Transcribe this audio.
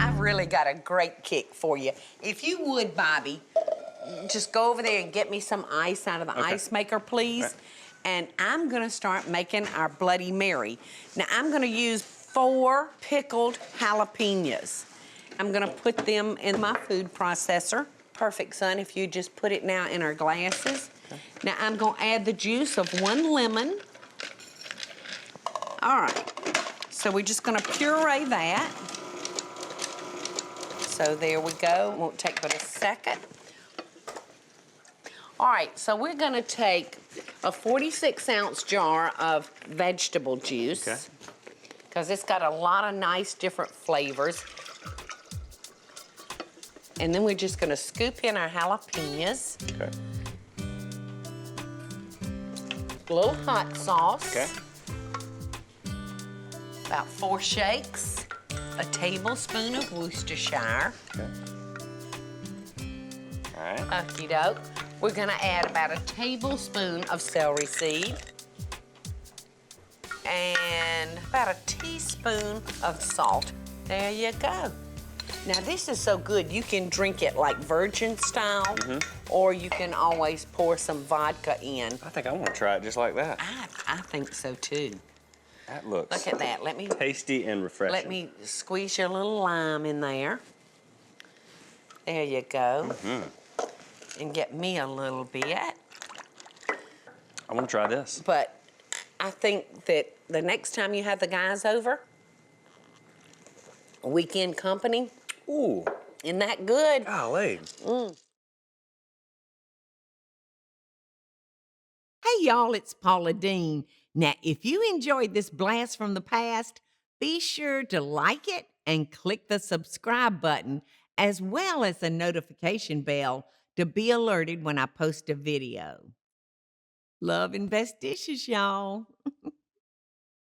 I've really got a great kick for you. If you would, Bobby, just go over there and get me some ice out of the ice maker, please. Okay. And I'm gonna start making our Bloody Mary. Now, I'm gonna use 4 pickled jalapenos. I'm gonna put them in my food processor. Perfect, son, if you just put it now in our glasses. Okay. Now, I'm gonna add the juice of 1 lemon. All right, so we're just gonna puree that. So there we go, won't take but a second. All right, so we're gonna take a 46-ounce jar of vegetable juice, because it's got a lot of nice different flavors. And then we're just gonna scoop in our jalapenos. Okay. A little hot sauce. Okay. About 4 shakes. A tablespoon of Worcestershire. Okay. All right. Okie doke. We're gonna add about a tablespoon of celery seed. And about a teaspoon of salt. There you go. Now this is so good, you can drink it like virgin style, or you can always pour some vodka in. I think I want to try it just like that. I think so too. That looks Look at that, let me tasty and refreshing. Let me squeeze your little lime in there. There you go. And get me a little bit. I want to try this. But I think that the next time you have the guys over, weekend company, Ooh. isn't that good? Golly. Hey y'all, it's Paula Deen. Now, if you enjoyed this blast from the past, be sure to like it and click the subscribe button, as well as the notification bell to be alerted when I post a video. Love and best dishes, y'all.